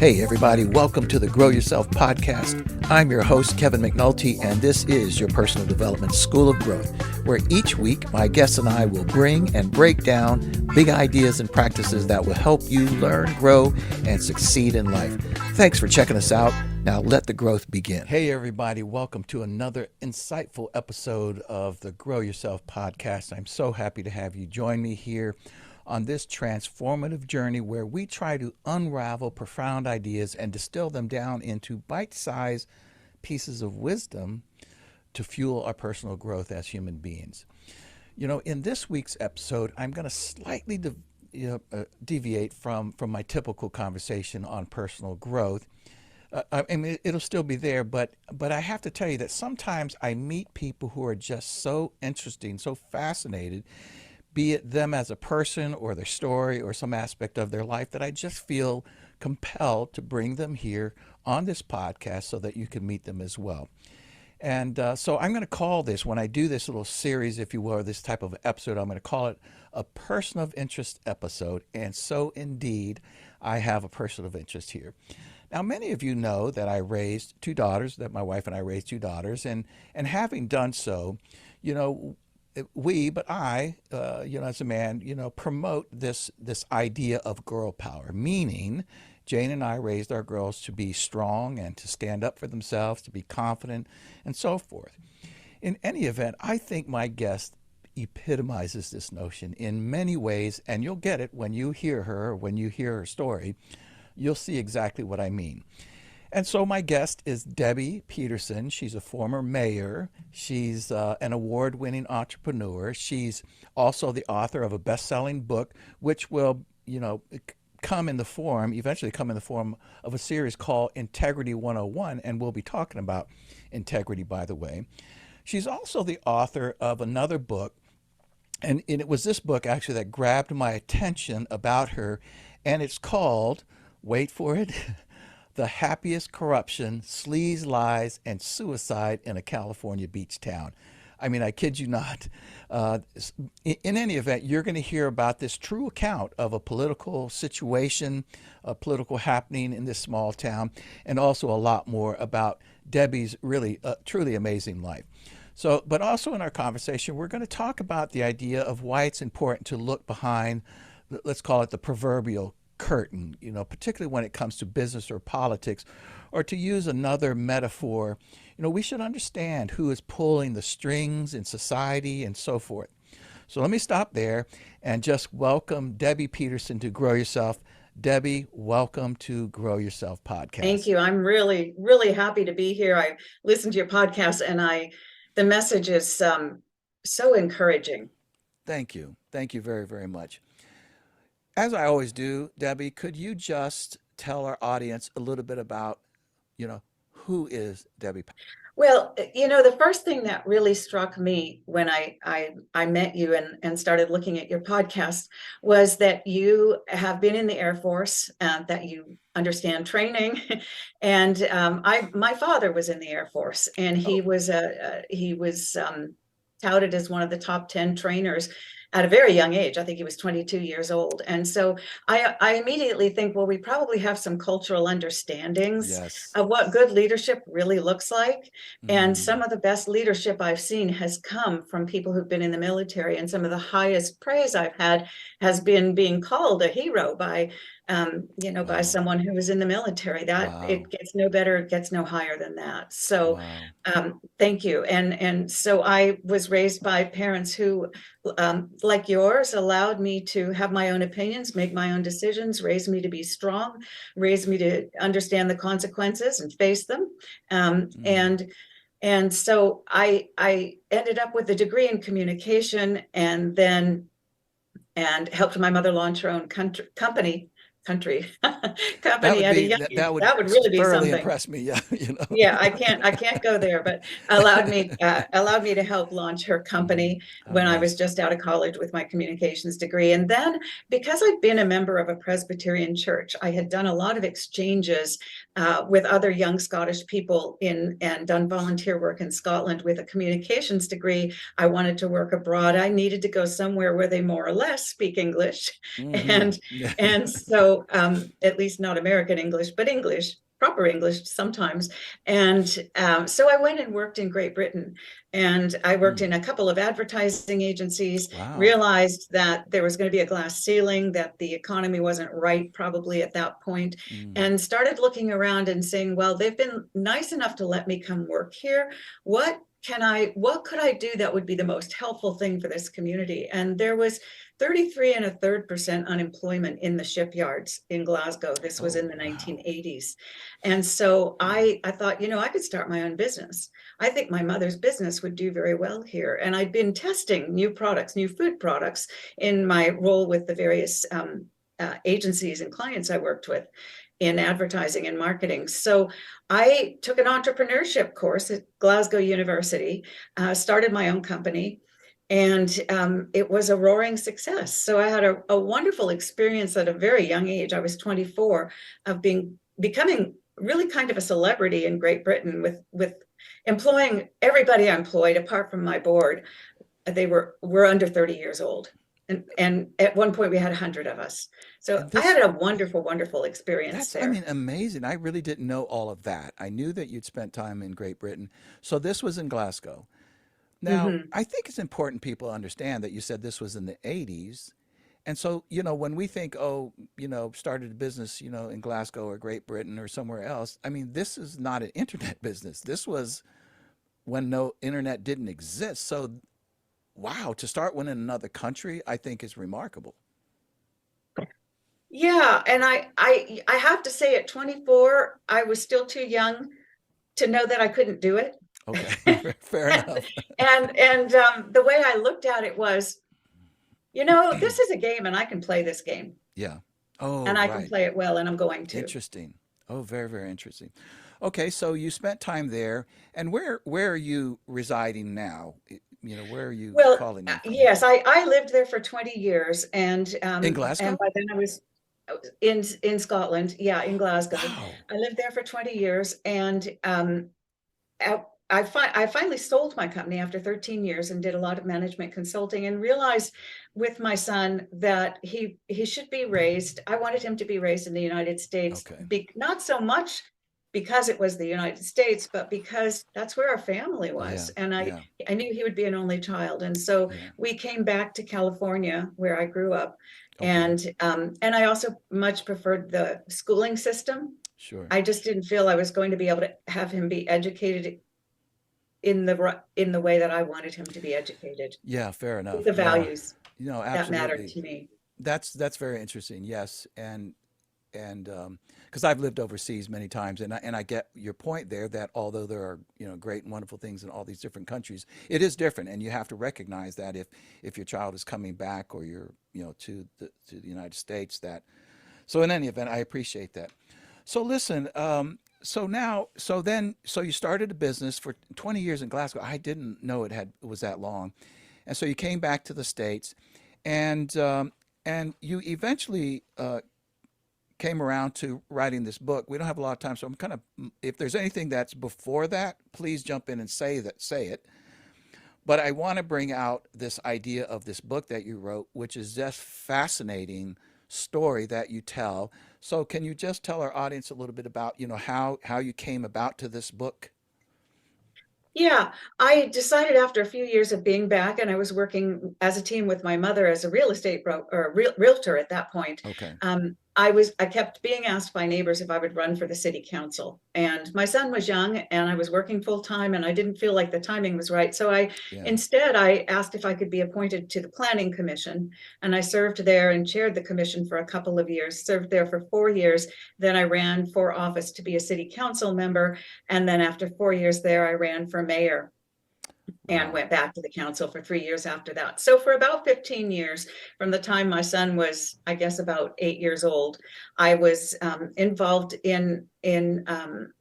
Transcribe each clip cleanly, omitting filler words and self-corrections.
Hey everybody, welcome to the Grow Yourself podcast. I'm your host, Kevin McNulty, and this is your personal development school of growth, where each week my guests and I will bring and break down big ideas and practices that will help you learn, grow, and succeed in life. Thanks for checking us out. Now let the growth begin. Hey everybody, welcome to another insightful episode of the Grow Yourself podcast. I'm so happy to have you join me here on this transformative journey where we try to unravel profound ideas and distill them down into bite-sized pieces of wisdom to fuel our personal growth as human beings. You know, in this week's episode, I'm going to slightly deviate from my typical conversation on personal growth. I mean, it'll still be there, but I have to tell you that sometimes I meet people who are just so interesting, so fascinated, be it them as a person or their story or some aspect of their life, that I just feel compelled to bring them here on this podcast so that you can meet them as well. And so I'm going to call this, when I do this little series, if you will, or this type of episode, I'm going to call it a person of interest episode. And so indeed, I have a person of interest here. Now, many of you know that I raised two daughters, that my wife and I raised two daughters. And having done so, you know, I, as a man, promote this idea of girl power, meaning Jane and I raised our girls to be strong and to stand up for themselves, to be confident, and so forth. In any event, I think my guest epitomizes this notion in many ways, and you'll get it when you hear her, when you hear her story. You'll see exactly what I mean. And so my guest is Debbie Peterson. She's a former mayor. She's an award-winning entrepreneur. She's also the author of a best-selling book, which will, eventually come in the form of a series called Integrity 101, and we'll be talking about integrity, by the way. She's also the author of another book, and it was this book, actually, that grabbed my attention about her, and it's called, wait for it, The Happiest Corruption, Sleaze, Lies, and Suicide in a California Beach Town. I mean, I kid you not. In any event, you're going to hear about this true account of a political situation, a political happening in this small town, and also a lot more about Debbie's really, truly amazing life. So, but also in our conversation, we're going to talk about the idea of why it's important to look behind, let's call it the proverbial curtain, particularly when it comes to business or politics, or to use another metaphor, we should understand who is pulling the strings in society and so forth. So let me stop there and just welcome Debbie Peterson to Grow Yourself. Debbie, welcome to Grow Yourself podcast. Thank you. I'm really, really happy to be here. I listened to your podcast and the message is so encouraging. Thank you. Thank you very, very much. As I always do, Debbie, could you just tell our audience a little bit about, who is Debbie? Well, the first thing that really struck me when I met you and started looking at your podcast was that you have been in the Air Force, that you understand training, and my father was in the Air Force, and he was touted as one of the top 10 trainers at a very young age. I think he was 22 years old. And so I immediately think, well, we probably have some cultural understandings of what good leadership really looks like. And some of the best leadership I've seen has come from people who've been in the military. And some of the highest praise I've had has been being called a hero by by someone who was in the military. That it gets no better, it gets no higher than that. So thank you. And so I was raised by parents who, like yours, allowed me to have my own opinions, make my own decisions, raised me to be strong, raised me to understand the consequences and face them. And so I ended up with a degree in communication and helped my mother launch her own company company at a young age. That would really be something. Impress me, yeah. Yeah, I can't go there, but allowed me to help launch her company when I was just out of college with my communications degree. And then because I'd been a member of a Presbyterian church, I had done a lot of exchanges with other young Scottish people and done volunteer work in Scotland with a communications degree. I wanted to work abroad. I needed to go somewhere where they more or less speak English. And so so at least not American English, but English, proper English sometimes. And so I went and worked in Great Britain, and I worked in a couple of advertising agencies, realized that there was going to be a glass ceiling, that the economy wasn't right probably at that point, and started looking around and saying, well, they've been nice enough to let me come work here. What could I do that would be the most helpful thing for this community? And there was 33.33% unemployment in the shipyards in Glasgow. This was in the 1980s. And so I thought, I could start my own business. I think my mother's business would do very well here. And I'd been testing new products, new food products, in my role with the various agencies and clients I worked with in advertising and marketing. So I took an entrepreneurship course at Glasgow University, started my own company, and it was a roaring success. So I had a wonderful experience at a very young age. I was 24, of becoming really kind of a celebrity in Great Britain, with employing everybody I employed, apart from my board. They were under 30 years old. And at one point we had 100 of us. So I had a wonderful, wonderful experience there. I mean, amazing. I really didn't know all of that. I knew that you'd spent time in Great Britain. So this was in Glasgow. Now, I think it's important people understand that you said this was in the 80s. And so, when we think, started a business, in Glasgow or Great Britain or somewhere else, I mean, this is not an internet business. This was when no internet didn't exist. So wow, to start one in another country, I think is remarkable. Yeah, and I have to say, at 24, I was still too young to know that I couldn't do it. Okay, fair enough. And the way I looked at it was, this is a game, and I can play this game. Yeah. Oh, and I can play it well, and I'm going to. Interesting. Oh, very, very interesting. Okay, so you spent time there, and where are you residing now? Where are you calling in from? Yes, I lived there for 20 years, and in Glasgow? And by then I was in Scotland. Yeah, in Glasgow. Wow. I lived there for 20 years, and I finally sold my company after 13 years and did a lot of management consulting, and realized with my son that he should be raised. I wanted him to be raised in the United States, not so much because it was the United States, but because that's where our family was. And I knew he would be an only child. And so we came back to California, where I grew up. And I also much preferred the schooling system. Sure. I just didn't feel I was going to be able to have him be educated in the way that I wanted him to be educated. Yeah, fair enough. With the values absolutely. that mattered to me. That's very interesting. Yes. And because I've lived overseas many times, and I get your point there, that although there are great and wonderful things in all these different countries, it is different, and you have to recognize that if your child is coming back, or you're to the United States, so in any event, I appreciate that. So listen, so you started a business for 20 years in Glasgow. I didn't know it was that long, and so you came back to the States, and you eventually came around to writing this book. We don't have a lot of time, so I'm kind of, if there's anything that's before that, please jump in and say it. But I want to bring out this idea of this book that you wrote, which is just fascinating story that you tell. So can you just tell our audience a little bit about, how you came about to this book? Yeah, I decided after a few years of being back, and I was working as a team with my mother as a real estate realtor at that point. Okay. I kept being asked by neighbors if I would run for the city council, and my son was young, and I was working full time, and I didn't feel like the timing was right. So instead I asked if I could be appointed to the planning commission, and I served there and chaired the commission for a couple of years, served there for 4 years. Then I ran for office to be a city council member. And then after 4 years there, I ran for mayor. And went back to the council for 3 years after that. So for about 15 years, from the time my son was, I guess, about 8 years old, I was involved in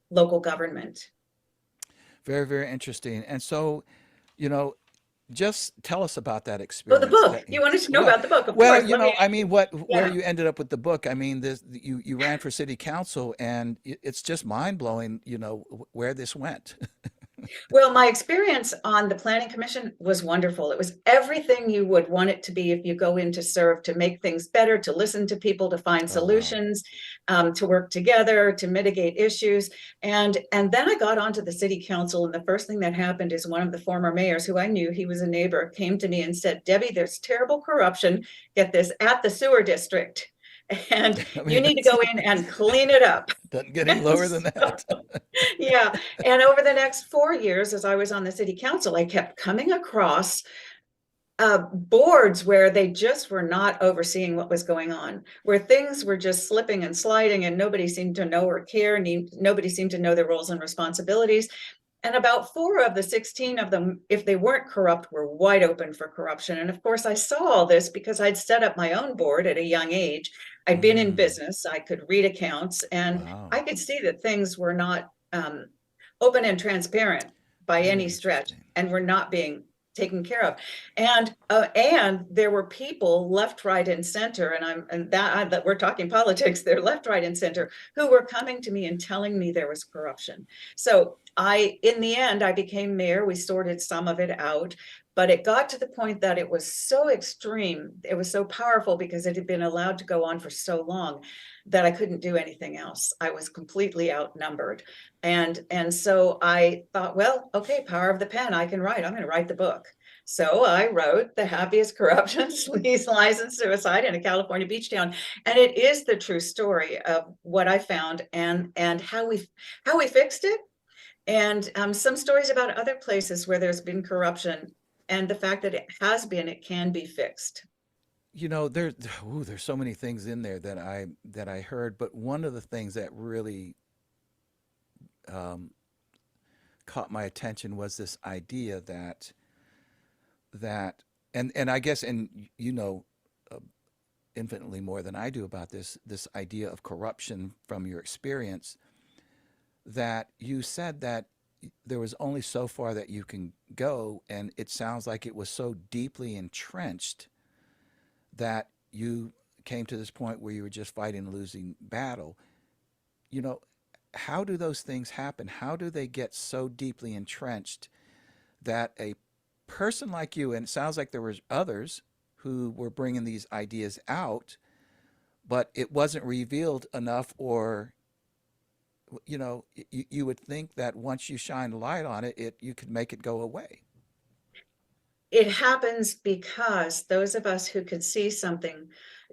local government. Very, very interesting. And so, just tell us about that experience. Oh, the book. You wanted to know about the book. Of course. I mean, where you ended up with the book. I mean, you ran for city council, and it's just mind blowing, where this went. Well, my experience on the Planning Commission was wonderful. It was everything you would want it to be if you go in to serve, to make things better, to listen to people, to find Oh, wow. solutions, to work together, to mitigate issues. And then I got onto the city council, and the first thing that happened is one of the former mayors, who I knew, he was a neighbor, came to me and said, "Debbie, there's terrible corruption, get this, at the sewer district. And I you mean, need to go in and clean it up." doesn't get any lower than So, that. yeah. And over the next 4 years, as I was on the city council, I kept coming across boards where they just were not overseeing what was going on, where things were just slipping and sliding, and nobody seemed to know or care. Nobody seemed to know their roles and responsibilities. And about 4 of the 16 of them, if they weren't corrupt, were wide open for corruption. And of course, I saw all this because I'd set up my own board at a young age. I'd been in Mm, business, I could read accounts, and wow. I could see that things were not open and transparent by Very any stretch, interesting. and were not being taken care of. And there were people left, right, and center, that we're talking politics, they're left, right, and center, who were coming to me and telling me there was corruption. So in the end, I became mayor. We sorted some of it out, but it got to the point that it was so extreme, it was so powerful because it had been allowed to go on for so long, that I couldn't do anything else. I was completely outnumbered. And so I thought, well, okay, power of the pen, I can write. I'm going to write the book. So I wrote The Happiest Corruption, Sleaze, Lies, and Suicide in a California Beach Town. And it is the true story of what I found, and how we fixed it. And some stories about other places where there's been corruption, and the fact that it can be fixed. There's so many things in there that I heard, but one of the things that really um, caught my attention was this idea that and I guess, and uh, infinitely more than I do about this idea of corruption from your experience, that you said that there was only so far that you can go, and it sounds like it was so deeply entrenched that you came to this point where you were just fighting a losing battle. You know, how do those things happen? How do they get so deeply entrenched that a person like you, and it sounds like there was others who were bringing these ideas out, but it wasn't revealed enough, or you would think that once you shine a light on it, you could make it go away. It happens because those of us who could see something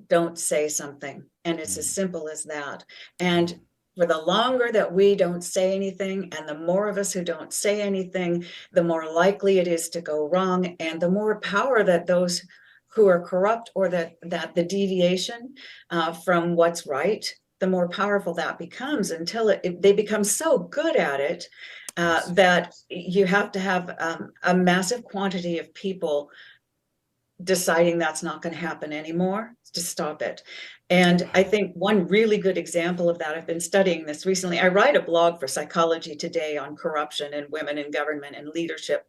don't say something. And it's as Mm. simple as that. Wow. And for the longer that we don't say anything, and the more of us who don't say anything, the more likely it is to go wrong, and the more power that those who are corrupt, or that the deviation from what's right, the more powerful that becomes, until they become so good at it I see. that you have to have a massive quantity of people deciding that's not going to happen anymore to stop it. And I Wow. think one really good example of that, I've been studying this recently. I write a blog for Psychology Today on corruption and women in government and leadership.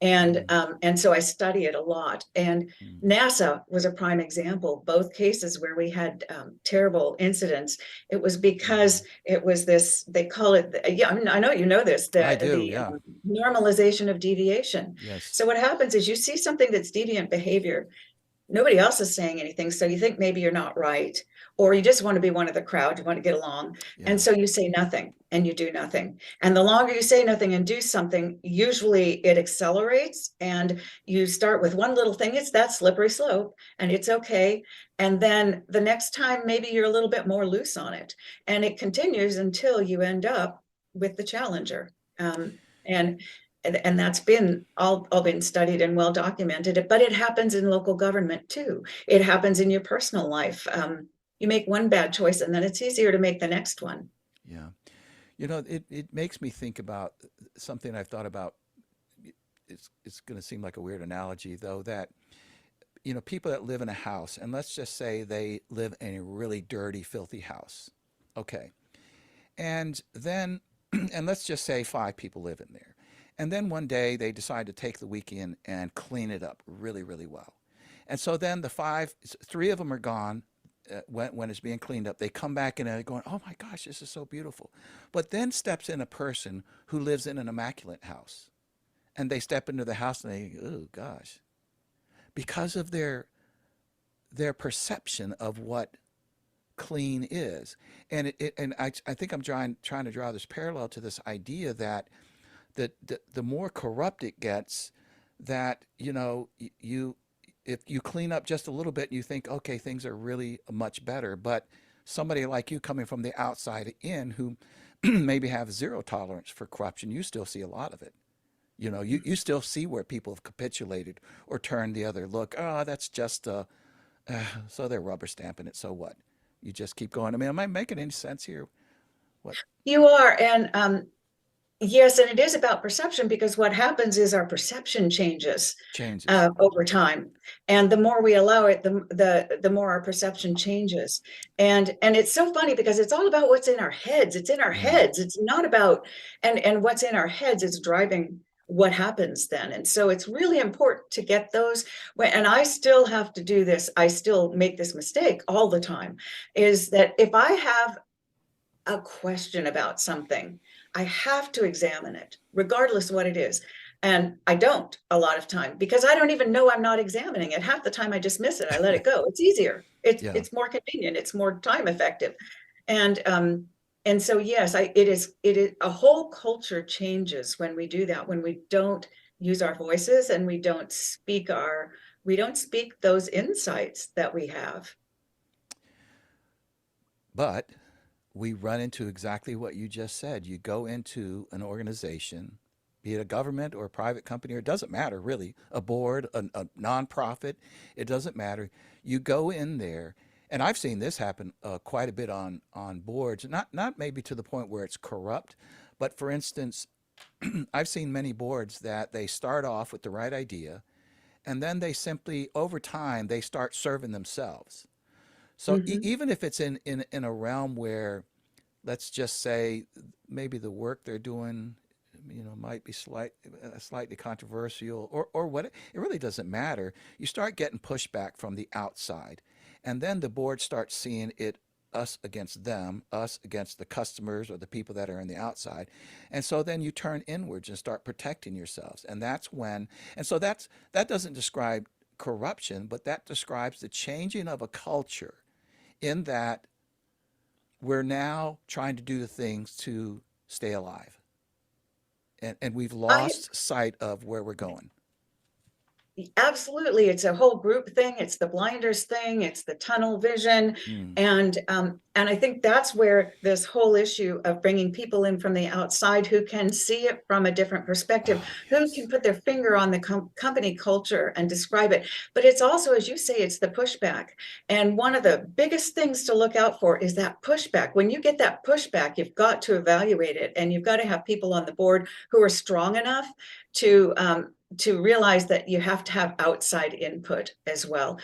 Mm. And so I study it a lot. And Mm. NASA was a prime example. Both cases where we had terrible incidents, it was Hmm. because it was this, they call it, yeah, I know you know this, I the do, yeah. normalization of deviation. Yes. So what happens is you see something that's deviant behavior, nobody else is saying anything, so you think maybe you're not right, or you just want to be one of the crowd, you want to get along, and Yeah. so you say nothing and you do nothing. And the longer you say nothing and do something, usually it accelerates, and you start with one little thing, it's that slippery slope, and it's okay. And then the next time maybe you're a little bit more loose on it, and it continues until you end up with the challenger. And and that's been all been studied and well documented. But it happens in local government too. It happens in your personal life. You make one bad choice, and then it's easier to make the next one. Yeah. It makes me think about something I've thought about. It's going to seem like a weird analogy, though, that people that live in a house, and let's just say they live in a really dirty, filthy house. Okay. And then, and let's just say 5 people live in there. And then one day they decide to take the weekend and clean it up really, really well. And so then 3 of them are gone. when it's being cleaned up, they come back and they're going, "Oh my gosh, this is so beautiful." But then steps in a person who lives in an immaculate house, and they step into the house and they, "Oh gosh," because of their perception of what clean is. And I think I'm trying to draw this parallel to this idea that the more corrupt it gets, that you if you clean up just a little bit, you think, okay, things are really much better. But somebody like you coming from the outside in, who maybe have zero tolerance for corruption, you still see a lot of it. You still see where people have capitulated or turned the other look. Oh, that's just so they're rubber stamping it. So what? You just keep going. I mean, am I making any sense here? What You are, and yes, and it is about perception, because what happens is our perception changes changes? over time, and the more we allow it, the more our perception changes. And it's so funny, because it's all about what's in our heads. It's in our Mm, heads. It's not about, and what's in our heads is driving what happens then. And so it's really important to get those. And I still have to do this. I still make this mistake all the time. Is that if I have a question about something, I have to examine it, regardless of what it is. And I don't a lot of time, because I don't even know I'm not examining it. Half the time I dismiss it. I let it go. It's easier. It's yeah. it's more convenient. It's more time effective. And so yes, it is a whole culture changes when we do that, when we don't use our voices and we don't speak those insights that we have. But we run into exactly what you just said. You go into an organization, be it a government or a private company, or it doesn't matter really, a board, a nonprofit, it doesn't matter. You go in there, and I've seen this happen quite a bit on boards, not maybe to the point where it's corrupt, but for instance, I've seen many boards that they start off with the right idea, and then they simply, over time, they start serving themselves. So Mhm. even if it's in a realm where, let's just say, maybe the work they're doing, might be slightly controversial, or what, it really doesn't matter. You start getting pushback from the outside, and then the board starts seeing it, us against them, us against the customers or the people that are on the outside. And so then you turn inwards and start protecting yourselves. And that's when, and so that doesn't describe corruption, but that describes the changing of a culture, in that we're now trying to do the things to stay alive. And we've I lost sight of where we're going. Absolutely. It's a whole group thing. It's the blinders thing. It's the tunnel vision. Mm. And I think that's where this whole issue of bringing people in from the outside who can see it from a different perspective, Oh, who can yes. put their finger on the company culture and describe it. But it's also, as you say, it's the pushback. And one of the biggest things to look out for is that pushback. When you get that pushback, you've got to evaluate it, and you've got to have people on the board who are strong enough to realize that you have to have outside input as well.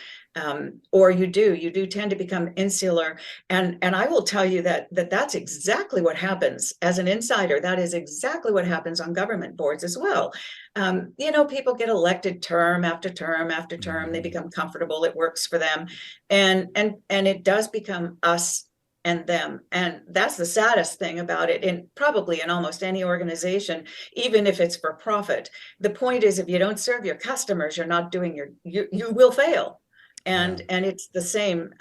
Or you do tend to become insular. And I will tell you that's exactly what happens as an insider. That is exactly what happens on government boards as well. People get elected term after term after term. They Mm-hmm. become comfortable. It works for them. And it does become us and them. And that's the saddest thing about it, in probably in almost any organization, even if it's for profit. The point is, if you don't serve your customers, you're not doing you will fail. Yeah. And it's the same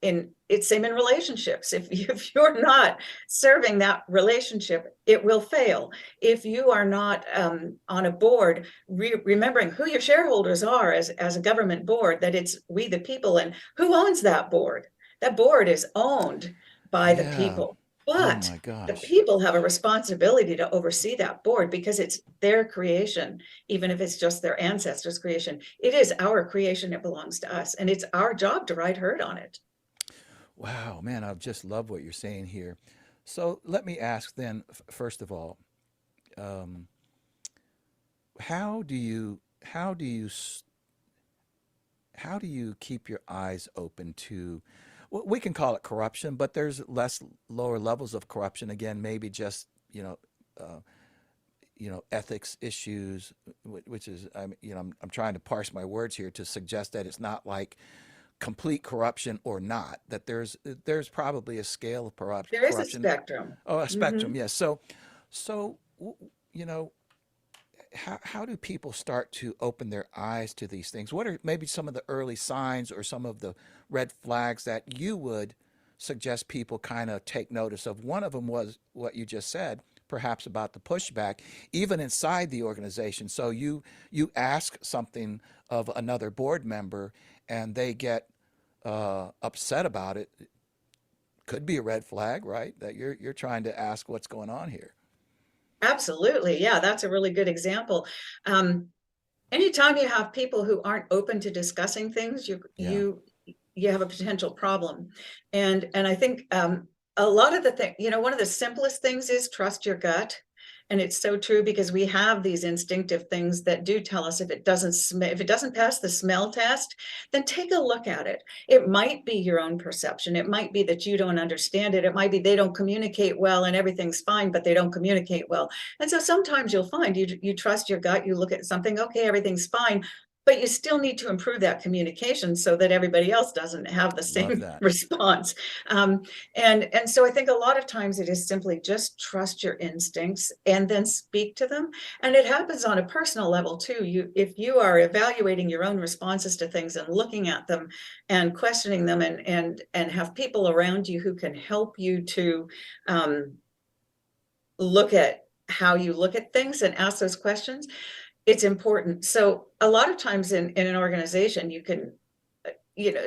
in relationships. If you're not serving that relationship, it will fail. If you are not on a board, remembering who your shareholders are as a government board, that it's we the people, and who owns that board. That board is owned by the Yeah. people, Oh but my the gosh. people have a responsibility to oversee that board, because it's their creation. Even if it's just their ancestors' creation, it is our creation. It belongs to us, and it's our job to ride herd on it. Wow, man, I just love what you're saying here. So let me ask then, first of all, um, how do you how do you keep your eyes open to, well, we can call it corruption, but there's less lower levels of corruption. Again, maybe just uh, ethics issues, which is, I'm trying to parse my words here to suggest that it's not like complete corruption or not, that there's probably a scale of There is a corruption. spectrum. Oh, a Hmm. spectrum, yes. So you know, how do people start to open their eyes to these things? What are maybe some of the early signs or some of the red flags that you would suggest people kind of take notice of? One of them was what you just said, perhaps about the pushback, even inside the organization. So you ask something of another board member and they get upset about it. Could be a red flag, right? That you're trying to ask what's going on here. Absolutely. Yeah, that's a really good example. Um, Anytime you have people who aren't open to discussing things, Yeah. you have a potential problem. And I think a lot of the thing, one of the simplest things is trust your gut. And it's so true because we have these instinctive things that do tell us if it doesn't pass the smell test, then take a look at it. It might be your own perception. It might be that you don't understand it. It might be they don't communicate well and everything's fine, but they don't communicate well. And so sometimes you'll find you trust your gut, you look at something, okay, everything's fine, but you still need to improve that communication so that everybody else doesn't have the Love same that. response. Um, and so I think a lot of times it is simply just trust your instincts and then speak to them. And it happens on a personal level too. If you are evaluating your own responses to things and looking at them and questioning them and have people around you who can help you to look at how you look at things and ask those questions, it's important. So a lot of times in an organization, you can,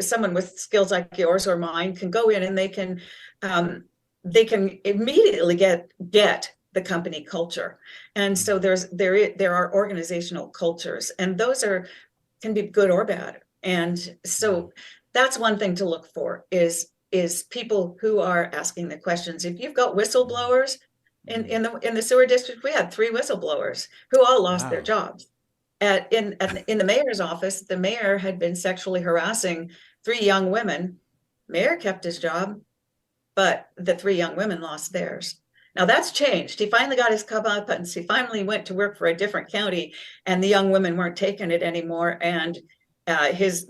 someone with skills like yours or mine can go in and they can immediately get the company culture. And so there are organizational cultures, and those can be good or bad. And Yeah. so that's one thing to look for is people who are asking the questions. If you've got whistleblowers in the sewer district, we had 3 whistleblowers who all lost their Wow. jobs. In the mayor's office, the mayor had been sexually harassing 3 young women. Mayor kept his job, but the 3 young women lost theirs. Now that's changed. He finally got his comeuppance. He finally went to work for a different county, and the young women weren't taking it anymore. And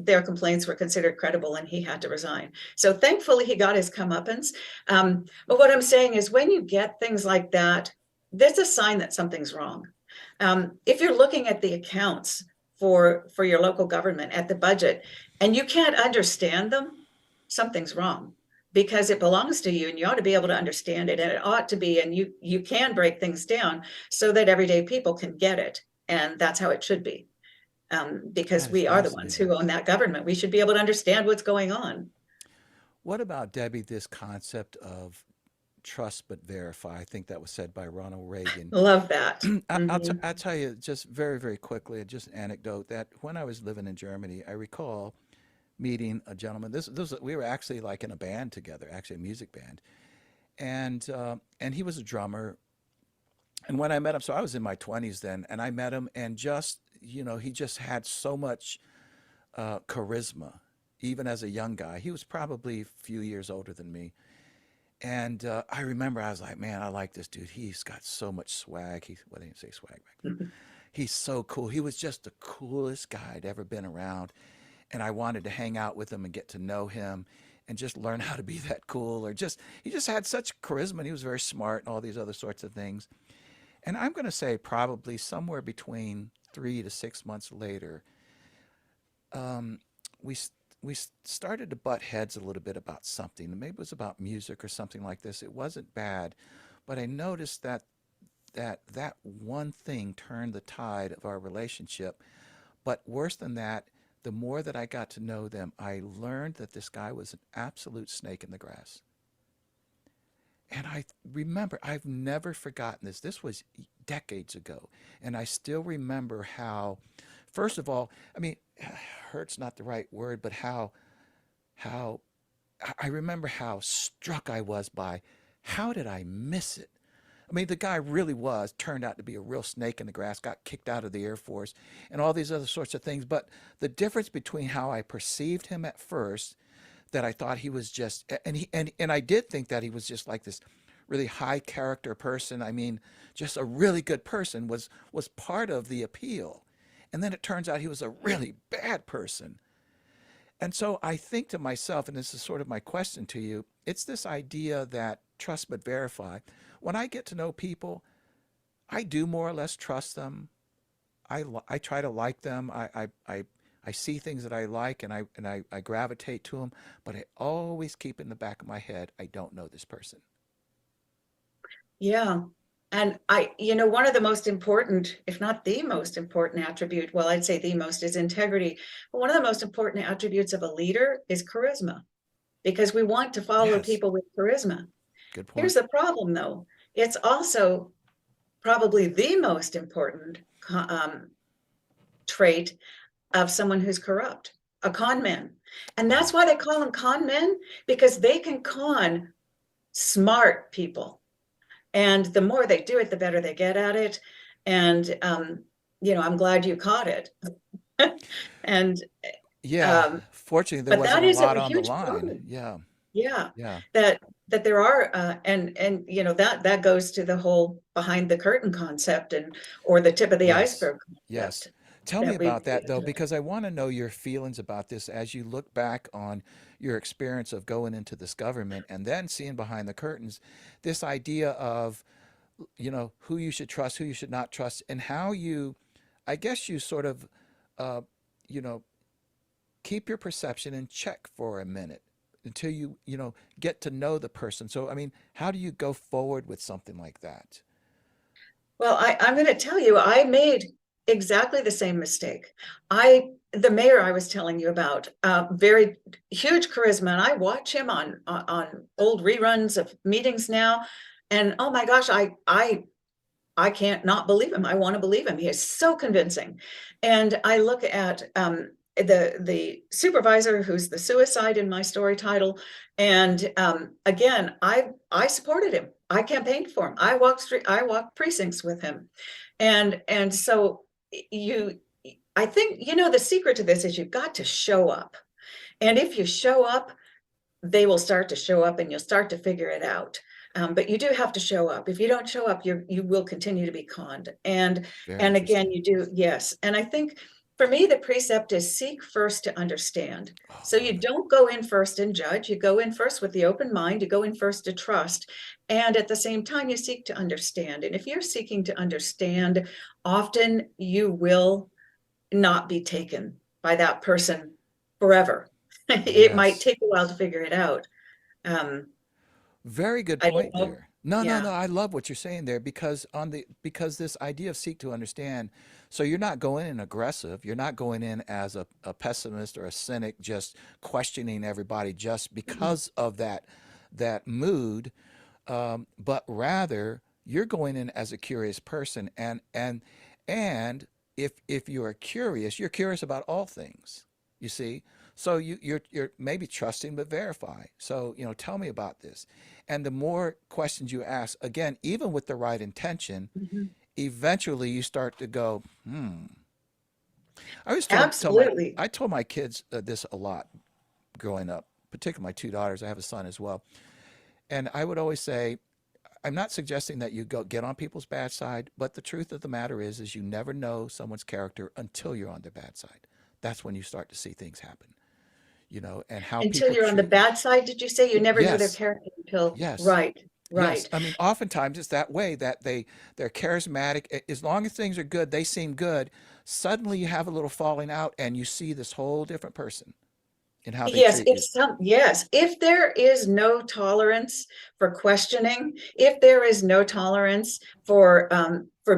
their complaints were considered credible, and he had to resign. So thankfully, he got his comeuppance. But what I'm saying is, when you get things like that, that's a sign that something's wrong. If you're looking at the accounts for your local government, at the budget, and you can't understand them, something's wrong, because it belongs to you and you ought to be able to understand it, and it ought to be, and you can break things down so that everyday people can get it. And that's how it should be. Because That is we are the ones fascinating. who own that government. We should be able to understand what's going on. What about, Debbie, this concept of trust but verify? I think that was said by Ronald Reagan. Love that. I'll tell you just very, very quickly, just an anecdote that when I was living in Germany, I recall meeting a gentleman. We were actually like in a band together, actually a music band, and he was a drummer. And when I met him, so I was in my 20s then, and I met him, and just he just had so much charisma, even as a young guy. He was probably a few years older than me. And I remember I was like, man, I like this dude. He's got so much swag. Well, they didn't say swag back then. He's so cool. He was just the coolest guy I'd ever been around. And I wanted to hang out with him and get to know him and just learn how to be that cool. He just had such charisma, and he was very smart and all these other sorts of things. And I'm going to say probably somewhere between 3 to 6 months later, um, we we started to butt heads a little bit about something. Maybe it was about music or something like this. It wasn't bad, but I noticed that one thing turned the tide of our relationship. But worse than that, the more that I got to know them, I learned that this guy was an absolute snake in the grass. And I remember, I've never forgotten this. This was decades ago. And I still remember how, first of all, I mean, hurt's not the right word, but how I remember how struck I was by how did I miss it? I mean, the guy really turned out to be a real snake in the grass, got kicked out of the Air Force, and all these other sorts of things. But the difference between how I perceived him at first, that I thought he was just, and I did think that he was just like this really high character person. I mean, just a really good person was part of the appeal. And then it turns out he was a really bad person. And so I think to myself, and this is sort of my question to you, it's this idea that trust but verify. When I get to know people, I do more or less trust them. I try to like them. I see things that I like, and I gravitate to them. But I always keep in the back of my head, I don't know this person. Yeah. And one of the most important, if not the most important attribute, well, I'd say the most is integrity. But one of the most important attributes of a leader is charisma, because we want to follow Yes, people with charisma. good point. Here's the problem, though. It's also probably the most important trait of someone who's corrupt, a con man. And that's Wow. why they call them con men, because they can con smart people. And the more they do it, the better they get at it. And, I'm glad you caught it. And, Yeah, um, fortunately, there but wasn't that a is a lot on the huge line. problem. Yeah, Yeah, yeah. that there are, that goes to the whole behind the curtain concept, or the tip of the Yes, iceberg yes. concept Tell me that we about that though, because I want to know your feelings about this as you look back on your experience of going into this government and then seeing behind the curtains this idea of, who you should trust, who you should not trust, and how you, I guess you sort of, uh, you know, keep your perception in check for a minute until you get to know the person. So, I mean, how do you go forward with something like that? Well, I'm going to tell you, I made exactly the same mistake. The mayor I was telling you about, very huge charisma, and I watch him on old reruns of meetings now, and oh my gosh, I can't not believe him. I want to believe him. He is so convincing. And I look at the supervisor who's the suicide in my story title, and again, I supported him. I campaigned for him. I walked precincts with him, and so you. I think the secret to this is you've got to show up, and if you show up, they will start to show up and you'll start to figure it out. But you do have to show up. If you don't show up, you will continue to be conned. Very And again, interesting. you do, yes. And I think for me, the precept is seek first to understand. Oh, So you love it. don't go in first and judge. You go in first with the open mind. You go in first to trust. And at the same time, you seek to understand. And if you're seeking to understand, often you will not be taken by that person forever. It might Yes. take a while to figure it out. Um, Very good I don't point know. there. No, no, Yeah. no. I love what you're saying there because this idea of seek to understand. So you're not going in aggressive. You're not going in as a pessimist or a cynic, just questioning everybody just because of that mood. But rather you're going in as a curious person, and if you are curious, you're curious about all things. You see, so you're maybe trusting but verify. So tell me about this, and the more questions you ask, again, even with the right intention, Mhm. eventually you start to go, hmm. I always tell my Absolutely. I told my kids this a lot growing up, particularly my two daughters. I have a son as well, and I would always say, I'm not suggesting that you go get on people's bad side, but the truth of the matter is you never know someone's character until you're on their bad side. That's when you start to see things happen, and how Until people you're on the treat you. bad side, did you say? You never knew their Yes, character until, yes, right, yes. right. I mean, oftentimes it's that way that they're charismatic. As long as things are good, they seem good. Suddenly you have a little falling out, and you see this whole different person in how they treat you. Yes, if there is no tolerance for questioning, if there is no tolerance for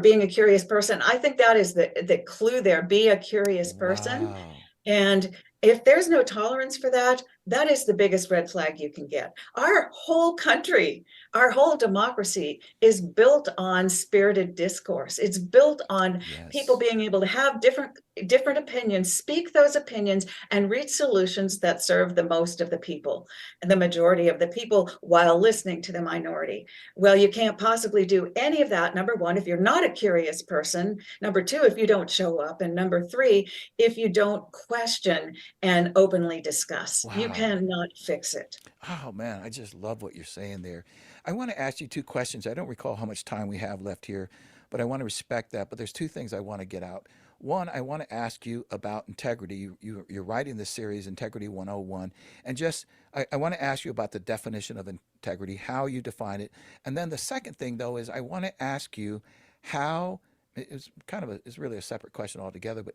being a curious person, I think that is the clue there. Be a curious person. Wow. And if there's no tolerance for that, that is the biggest red flag you can get. Our whole country, our whole democracy is built on spirited discourse. It's built on people Yes. being able to have different opinions, speak those opinions, and reach solutions that serve the most of the people and the majority of the people while listening to the minority. Well, you can't possibly do any of that, number one, if you're not a curious person. Number two, if you don't show up. And number three, if you don't question and openly discuss. You Wow. cannot fix it. Oh man, I just love what you're saying there. I want to ask you two questions. I don't recall how much time we have left here, but I want to respect that. But there's two things I want to get out. One, I want to ask you about integrity. You're writing this series, Integrity 101, and just I want to ask you about the definition of integrity, how you define it, and then the second thing though is I want to ask you how it's kind of it's really a separate question altogether, but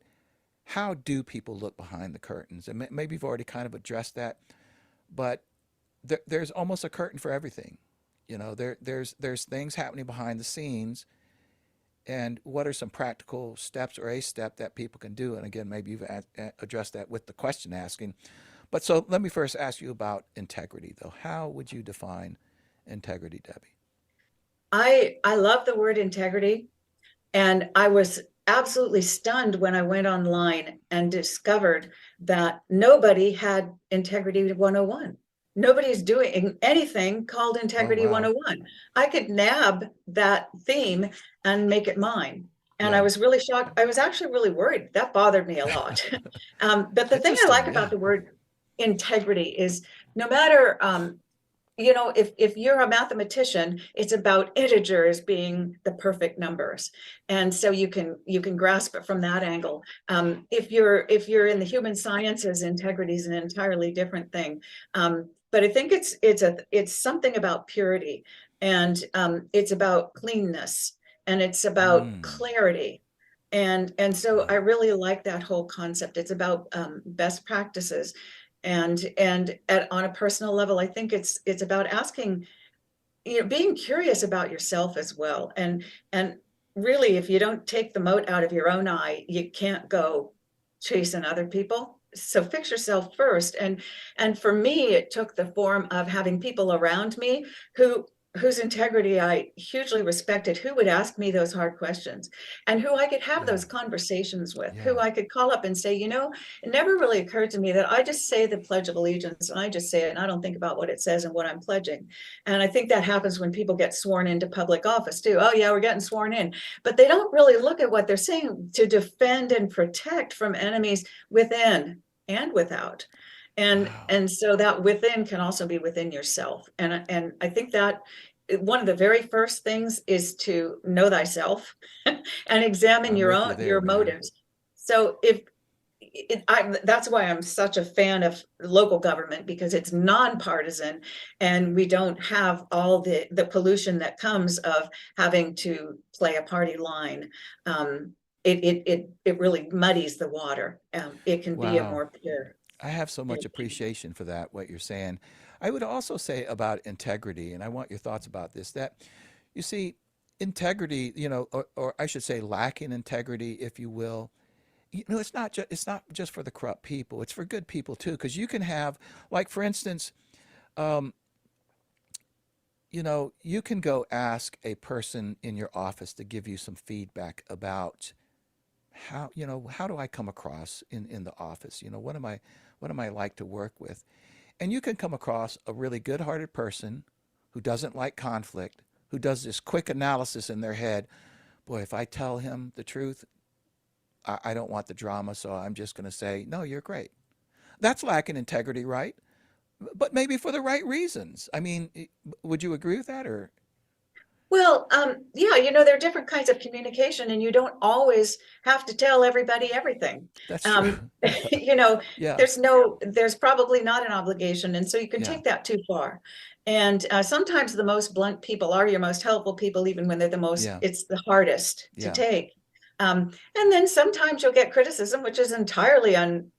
how do people look behind the curtains? And maybe you've already kind of addressed that, but there's almost a curtain for everything. There's things happening behind the scenes, and what are some practical steps or a step that people can do? And again, maybe you've addressed that with the question asking. But so let me first ask you about integrity, though. How would you define integrity, Debbie? I love the word integrity. And I was absolutely stunned when I went online and discovered that nobody had Integrity 101. Nobody's doing anything called Oh, Integrity wow. 101. I could nab that theme and make it mine. And I Yeah. was really shocked. I was actually really worried. That bothered me a lot. But the thing I Interesting. like Yeah. about the word integrity is no matter if you're a mathematician, it's about integers being the perfect numbers, and so you can grasp it from that angle. If you're in the human sciences, integrity is an entirely different thing. But I think it's something about purity, and it's about cleanness, and it's about Mm, clarity. And so I yeah. really like that whole concept. It's about best practices, and on a personal level, I think it's about asking, being curious about yourself as well. And really, if you don't take the mote out of your own eye, you can't go chasing other people. So fix yourself first. And for me, it took the form of having people around me whose integrity I hugely respected, who would ask me those hard questions, and who I could have Yeah. those conversations with, who Yeah. I could call up and say, it never really occurred to me that I just say the Pledge of Allegiance, and I just say it, and I don't think about what it says and what I'm pledging. And I think that happens when people get sworn into public office too. Oh yeah, we're getting sworn in, but they don't really look at what they're saying to defend and protect from enemies within and without. Wow. And so that within can also be within yourself. And I think that one of the very first things is to know thyself and examine I'm your with you own there, your man. motives. So if that's why I'm such a fan of local government, because it's nonpartisan, and we don't have all the pollution that comes of having to play a party line. It really muddies the water. It can be a Wow. more pure. I have so much appreciation for that, what you're saying. I would also say about integrity, and I want your thoughts about this, that you see, integrity, or I should say lacking integrity, if you will, it's not just for the corrupt people. It's for good people too, because you can have, like for instance, um, you can go ask a person in your office to give you some feedback about how do I come across in the office? What am I like to work with? And you can come across a really good-hearted person who doesn't like conflict, who does this quick analysis in their head. Boy, if I tell him the truth, I don't want the drama, so I'm just going to say, no, you're great. That's lacking integrity, right? But maybe for the right reasons. I mean, would you agree with that? Or Well, yeah, there are different kinds of communication, and you don't always have to tell everybody everything. that's true. Um, you know, Yeah, there's probably not an obligation, and so you can yeah, take that too far. And sometimes the most blunt people are your most helpful people, even when they're yeah, it's the hardest to yeah. take. And then sometimes you'll get criticism, which is entirely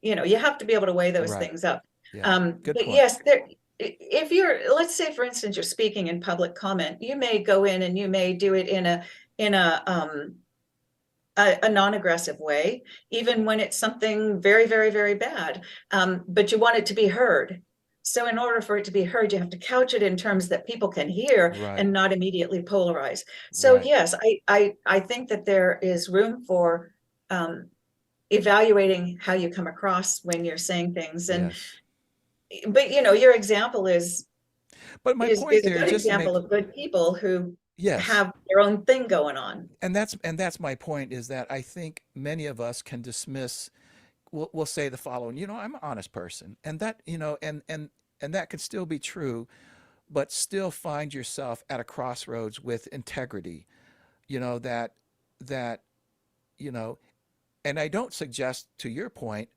you have to be able to weigh those Right. things up. Yeah. Good But point. yes, if let's say, for instance, you're speaking in public comment, you may go in and you may do it in a non-aggressive way, even when it's something very, very, very bad. But you want it to be heard. So in order for it to be heard, you have to couch it in terms that people can hear Right. and not immediately polarize. So Right. yes, I think that there is room for um, evaluating how you come across when you're saying things. Yes. But your example is But my is point is a there, good just to example make of good people who yes, have their own thing going on. and that's my point is that I think many of us can dismiss. We'll say the following. I'm an honest person, and that and that could still be true, but still find yourself at a crossroads with integrity. That that you know and I don't suggest, to your point,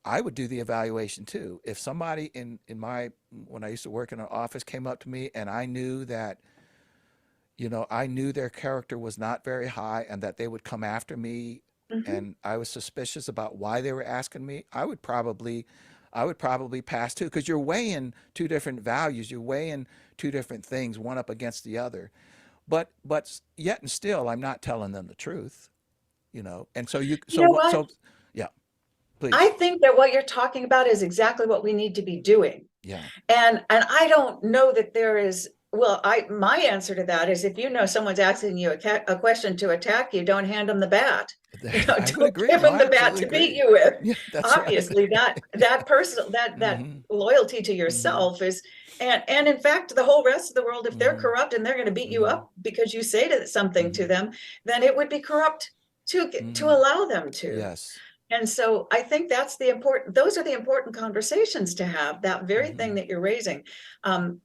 I would do the evaluation too. If somebody in my, when I used to work in an office, came up to me and I knew that, I knew their character was not very high and that they would come after me, Mhm. and I was suspicious about why they were asking me, I would probably pass too, because you're weighing two different values, you're weighing two different things, one up against the other. But yet and still, I'm not telling them the truth, And so You know what? yeah, I please, think that what you're talking about is exactly what we need to be doing. yeah, And I don't know that there is, well, my answer to that is, if you know someone's asking you a question to attack you, don't hand them the bat. I would Don't agree. give No, them I the bat absolutely to beat agree. you with. Yeah, that's right. Obviously, that person, that Mm-hmm. loyalty to Mm-hmm. yourself is, and in fact, the whole rest of the world, if they're Mm-hmm. corrupt and they're going to beat you Mm-hmm. up because you say something Mm-hmm. to them, then it would be corrupt to Mm-hmm. allow them to. Yes. And so I think those are the important conversations to have, that very Mm-hmm. thing that you're raising. Um,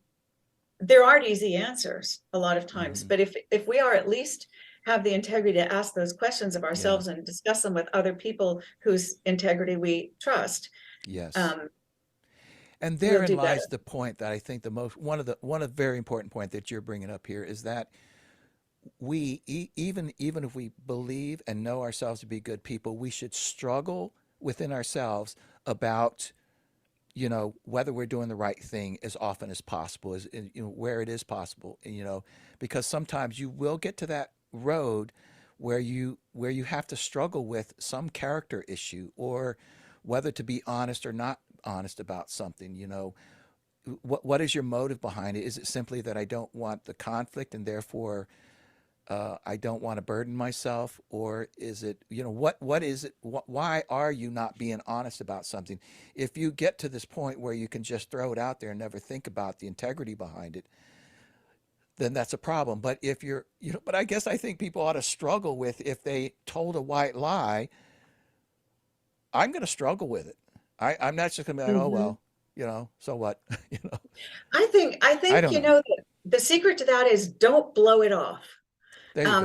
there aren't easy answers a lot of times, Mm-hmm. but if we are at least have the integrity to ask those questions of Yeah. ourselves and discuss them with other people whose integrity we trust, Yes. um, And we'll therein do better. lies the point that I think one of the very important point that you're bringing up here is that even if we believe and know ourselves to be good people, we should struggle within ourselves about whether we're doing the right thing as often as possible, as where it is possible, because sometimes you will get to that road where you have to struggle with some character issue, or whether to be honest or not honest about something. What is your motive behind it? Is it simply that I don't want the conflict and therefore I don't want to burden myself, or is it, what is it? Why are you not being honest about something? If you get to this point where you can just throw it out there and never think about the integrity behind it, then that's a problem. But if you're, but I guess I think people ought to struggle with, if they told a white lie, I'm going to struggle with it. I'm not just going to be like, oh Mhm. well, so what, I I think, don't know. the secret to that is, don't blow it off. There you Um,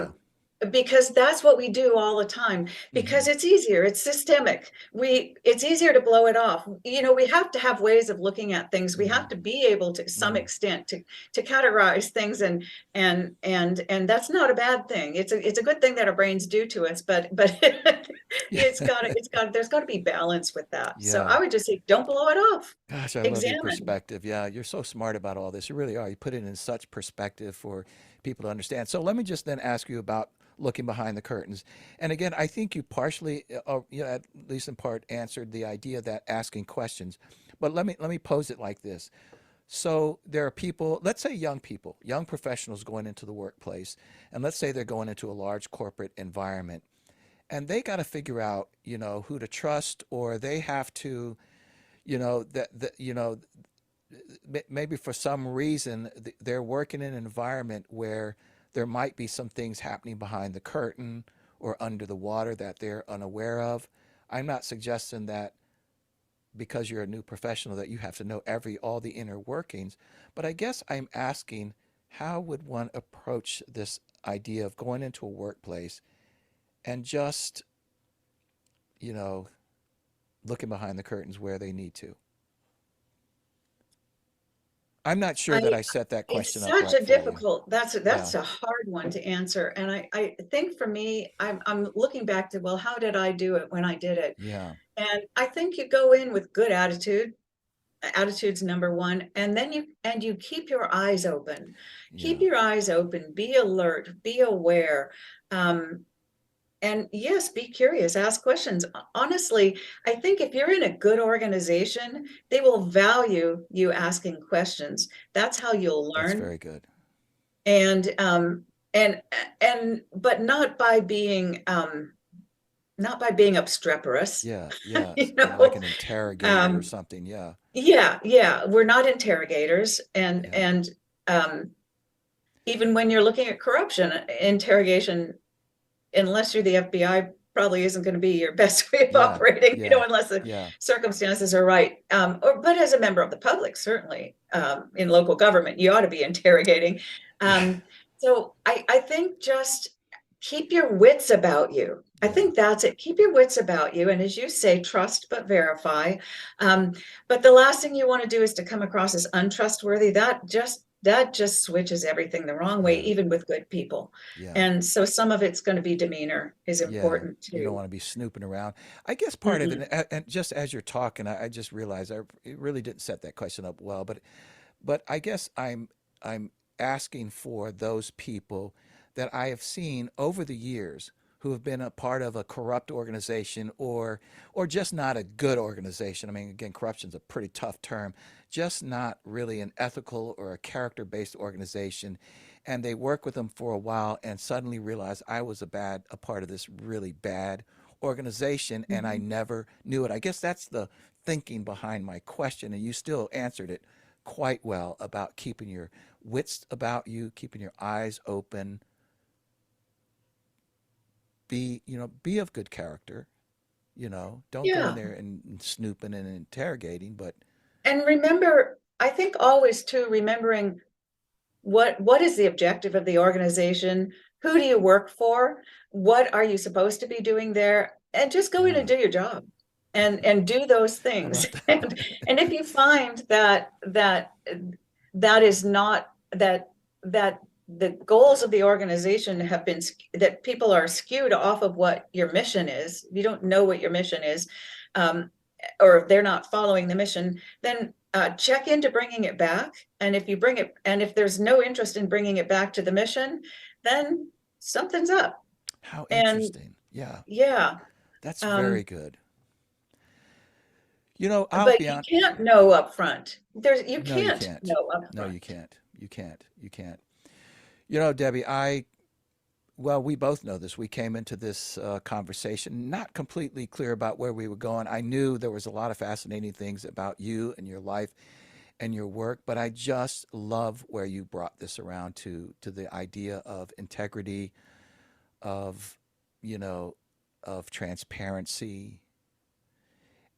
go. because that's what we do all the time, Mm-hmm. because it's easier, it's systemic, it's easier to blow it off. We have to have ways of looking at things, we Mm-hmm. have to be able to some Mm-hmm. extent to categorize things, and that's not a bad thing. It's a good thing that our brains do to us, but Yeah. there's got to be balance with that. So Yeah. I would just say, don't blow it off. Gosh, I love your Examine. perspective. Yeah, you're so smart about all this. You really are. You put it in such perspective for people to understand. So let me just then ask you about looking behind the curtains. And again, I think you partially, at least in part, answered the idea that asking questions. But let me pose it like this. So there are people, let's say young people, young professionals going into the workplace, and let's say they're going into a large corporate environment, and they got to figure out, who to trust, or they have to, that maybe for some reason they're working in an environment where there might be some things happening behind the curtain or under the water that they're unaware of. I'm not suggesting that because you're a new professional that you have to know all the inner workings, but I guess I'm asking, how would one approach this idea of going into a workplace and just, you know, looking behind the curtains where they need to? I'm not sure I that I set that It's question up such right a for you. difficult, Yeah. that's a hard one to answer. And I think for me, I'm looking back to, well, how did I do it when I did it? Yeah. And I think you go in with good attitude. Attitude's number one. And then you keep your eyes open. Keep Yeah. your eyes open, be alert, be aware. Um, and yes, be curious, ask questions. Honestly, I think if you're in a good organization, they will value you asking questions. That's how you'll That's learn. very good. And and but not by being obstreperous. Yeah. Yeah. you Like know an interrogator or um something. Yeah. yeah, we're not interrogators. and Yeah. and um even when you're looking at corruption, interrogation, unless you're the FBI, probably isn't going to be your best way of Yeah. operating, Yeah. unless the Yeah. circumstances are right. But as a member of the public, certainly, in local government, you ought to be interrogating. Yeah. Um, so I think just keep your wits about you. I Yeah. think that's it. Keep your wits about you. And as you say, trust but verify. Um, but the last thing you want to do is to come across as untrustworthy. That just switches everything the wrong way, Yeah. even with good people. Yeah. And so some of it's going to be demeanor is Yeah. important You don't too. want to be snooping around. I guess part of it, Mm-mm. and just as you're talking, I just realized I really didn't set that question up well, but I guess I'm asking for those people that I have seen over the years who have been a part of a corrupt organization or just not a good organization. I mean, again, corruption is a pretty tough term. Just not really an ethical or a character-based organization, and they work with them for a while and suddenly realize I was a part of this really bad organization and I Mhm. never knew it. I guess that's the thinking behind my question, and you still answered it quite well about keeping your wits about you, keeping your eyes open, be of good character, don't go in Yeah. there and snooping and interrogating, but And remember, I think always too, remembering what is the objective of the organization? Who do you work for? What are you supposed to be doing there? And just go in and uh, do your job and do those how things. about that? And if you find that is not that the goals of the organization have been that people are skewed off of what your mission is, you don't know what your mission is, um, or if they're not following the mission, then check into bringing it back. And if you bring it, and if there's no interest in bringing it back to the mission, then something's up. How And interesting. Yeah, yeah, that's very um, good. I'll but be you on. can't know up front. You No, you can't can't. know up No, you front. can't. You can't. You can't. Debbie, well, we both know this. We came into this conversation not completely clear about where we were going. I knew there was a lot of fascinating things about you and your life and your work, but I just love where you brought this around to the idea of integrity, of you know, of transparency,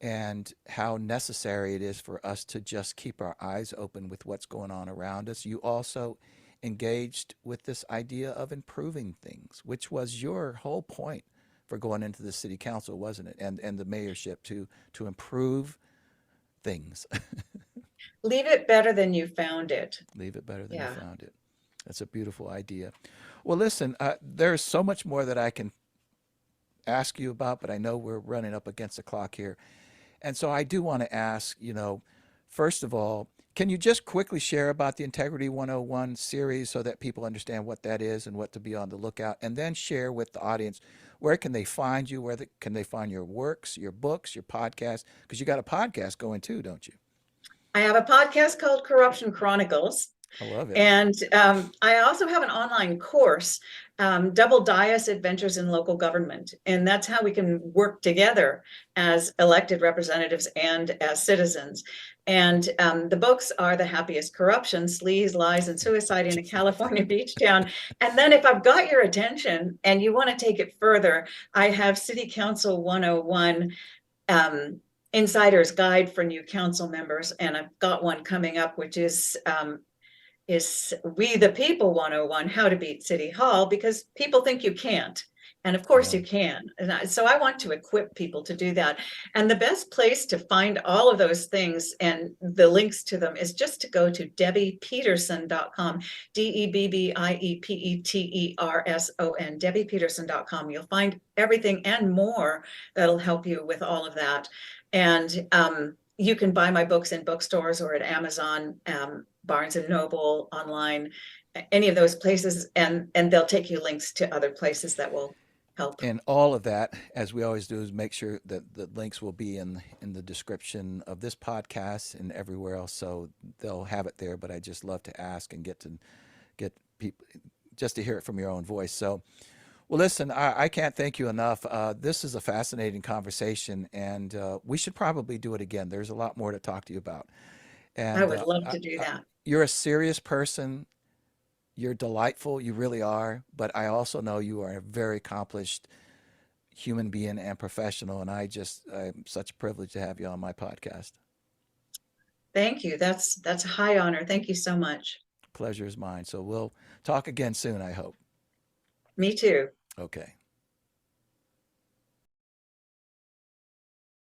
and how necessary it is for us to just keep our eyes open with what's going on around us. You also engaged with this idea of improving things, which was your whole point for going into the city council, wasn't it? And the mayorship to improve things. Leave it better than you found it. Leave it better than you Yeah. found it. That's a beautiful idea. Well, listen, there's so much more that I can ask you about, but I know we're running up against the clock here. And so I do want to ask, first of all, can you just quickly share about the Integrity 101 series so that people understand what that is and what to be on the lookout? And then share with the audience where can they find you? Can they find your works, your books, your podcast? Because you got a podcast going too, don't you? I have a podcast called Corruption Chronicles. I love it. And I also have an online course, Double Dias Adventures in Local Government. And that's how we can work together as elected representatives and as citizens. And the books are The Happiest Corruption, Sleaze, Lies, and Suicide in a California Beach Town. And then if I've got your attention and you want to take it further, I have City Council 101, Insider's Guide for New Council Members. And I've got one coming up, which is We the People 101, How to Beat City Hall, because people think you can't. And of course Yeah. you can. So I want to equip people to do that. And the best place to find all of those things and the links to them is just to go to debbiepeterson.com, DebbiePeterson, debbiepeterson.com. You'll find everything and more that'll help you with all of that. And you can buy my books in bookstores or at Amazon, Barnes and Noble, online, any of those places, and they'll take you links to other places that will help. And all of that, as we always do, is make sure that the links will be in the description of this podcast and everywhere else, so they'll have it there. But I just love to ask and get people just to hear it from your own voice. So, well, listen, I can't thank you enough. This is a fascinating conversation, and we should probably do it again. There's a lot more to talk to you about. I And would love to do that. you're a serious person. You're delightful. You really are. But I also know you are a very accomplished human being and professional. And I'm such a privilege to have you on my podcast. Thank you. That's a high honor. Thank you so much. Pleasure is mine. So we'll talk again soon, I hope. Me too. Okay.